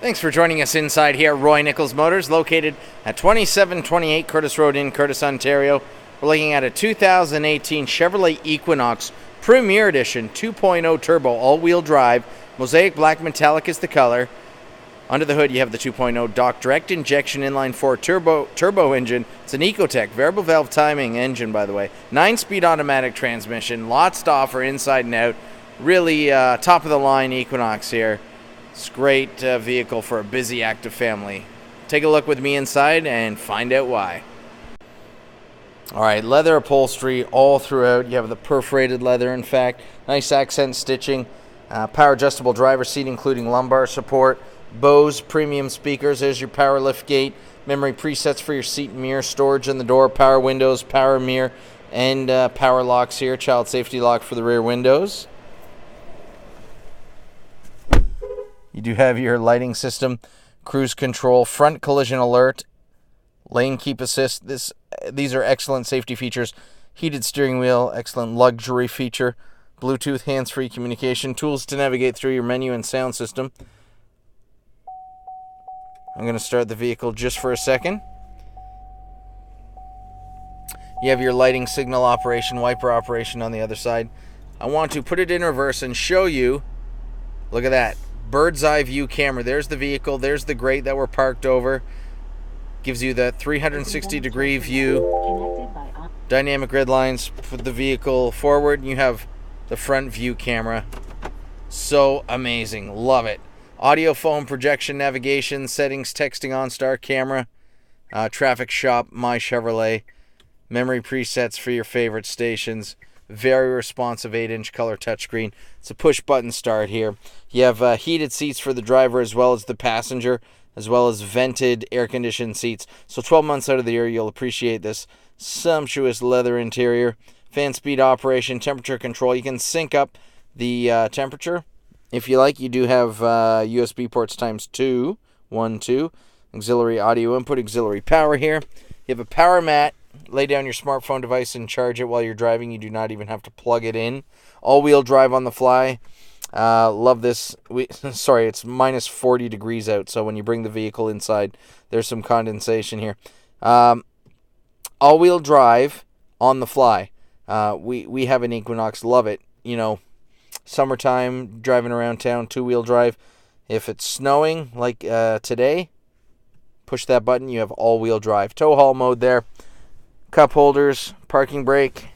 Thanks for joining us inside here at Roy Nichols Motors, located at 2728 Courtice Road in Courtice, Ontario. We're looking at a 2018 Chevrolet Equinox Premier Edition 2.0 Turbo all-wheel drive. Mosaic black metallic is the color. Under the hood, you have the 2.0 Dock direct injection inline-4 turbo engine. It's an Ecotec variable valve timing engine, by the way. 9-speed automatic transmission. Lots to offer inside and out. Really top of the line Equinox here. It's a great vehicle for a busy, active family. Take a look with me inside and find out why. All right, leather upholstery all throughout. You have the perforated leather, in fact. Nice accent stitching. Power adjustable driver seat, including lumbar support. Bose premium speakers. There's your power lift gate. Memory presets for your seat and mirror. Storage in the door. Power windows, power mirror, and power locks here. Child safety lock for the rear windows. You do have your lighting system, cruise control, front collision alert, lane keep assist. These are excellent safety features. Heated steering wheel, excellent luxury feature. Bluetooth hands-free communication, tools to navigate through your menu and sound system. I'm going to start the vehicle just for a second. You have your lighting signal operation, wiper operation on the other side. I want to put it in reverse and show you, look at that. Bird's eye view camera. There's the vehicle. There's the grate that we're parked over. Gives you that 360 degree view. Dynamic grid lines. Put the vehicle forward and you have the front view camera. So amazing. Love it. Audio, phone, projection, navigation, settings, texting, OnStar, camera, traffic shop, My Chevrolet, memory presets for your favorite stations. Very responsive 8-inch color touchscreen. It's a push-button start here. You have heated seats for the driver as well as the passenger, as well as vented air-conditioned seats. So 12 months out of the year, you'll appreciate this sumptuous leather interior. Fan speed operation, temperature control. You can sync up the temperature. If you like, you do have USB ports times 2, 1, 2. Auxiliary audio input, auxiliary power here. You have a power mat. Lay down your smartphone device and charge it while you're driving. You do not even have to plug it in. All-wheel drive on the fly. Love this. Sorry, it's minus 40 degrees out, so when you bring the vehicle inside, there's some condensation here. All-wheel drive on the fly. We have an Equinox. Love it. You know, summertime, driving around town, two-wheel drive. If it's snowing like today, push that button. You have all-wheel drive. Tow haul mode there. Cup holders, parking brake.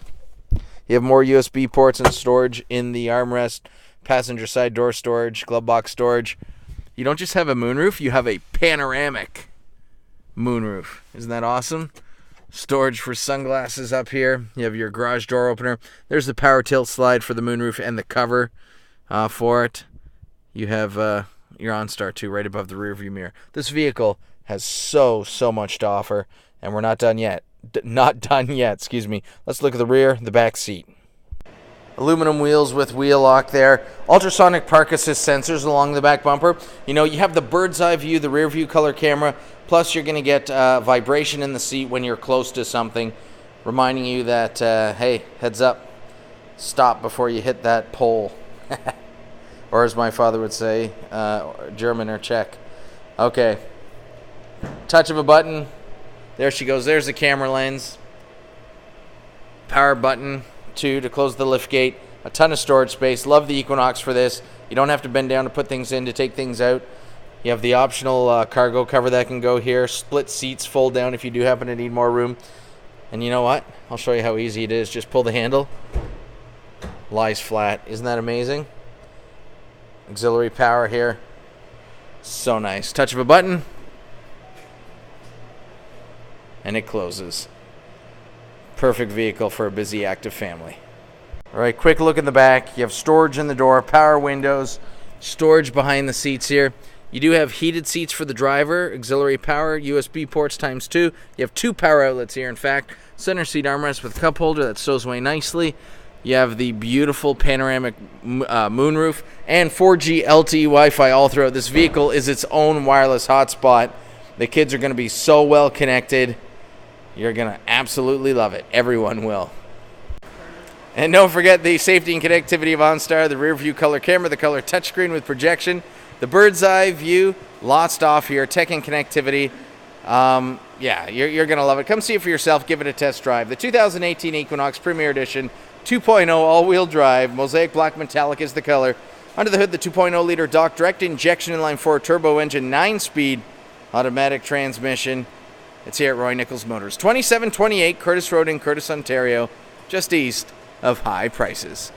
You have more USB ports and storage in the armrest, passenger side door storage, glove box storage. You don't just have a moonroof, you have a panoramic moonroof. Isn't that awesome? Storage for sunglasses up here. You have your garage door opener. There's the power tilt slide for the moonroof and the cover for it. You have your OnStar 2 right above the rear view mirror. This vehicle has so much to offer, and we're not done yet. Excuse me. Let's look at the rear, the back seat. Aluminum wheels with wheel lock there. Ultrasonic park assist sensors along the back bumper. You know, you have the bird's eye view, the rear view color camera, plus you're going to get vibration in the seat when you're close to something, reminding you that, hey, heads up, stop before you hit that pole. Or as my father would say, German or Czech. Okay. Touch of a button. There she goes. There's the camera lens. Power button 2 to close the lift gate. A ton of storage space. Love the Equinox for this. You don't have to bend down to put things in, to take things out. You have the optional cargo cover that can go here. Split seats fold down if you do happen to need more room. And you know what? I'll show you how easy it is. Just pull the handle. Lies flat. Isn't that amazing? Auxiliary power here. So nice. Touch of a button. And it closes. Perfect vehicle for a busy, active family. All right, quick look in the back. You have storage in the door, power windows, storage behind the seats here. You do have heated seats for the driver, auxiliary power, USB ports times 2. You have 2 power outlets here, in fact. Center seat armrest with cup holder that stows away nicely. You have the beautiful panoramic moonroof and 4G LTE Wi-Fi all throughout. This vehicle is its own wireless hotspot. The kids are going to be so well connected. You're going to absolutely love it. Everyone will. And don't forget the safety and connectivity of OnStar, the rear view color camera, the color touchscreen with projection, the bird's eye view, lots to offer here, tech and connectivity. Yeah, you're going to love it. Come see it for yourself. Give it a test drive. The 2018 Equinox Premier Edition 2.0 all-wheel drive. Mosaic Black Metallic is the color. Under the hood, the 2.0-liter Dock direct injection inline-4 turbo engine, 9-speed automatic transmission. It's here at Roy Nichols Motors. 2728 Courtice Road in Courtice, Ontario, just east of high prices.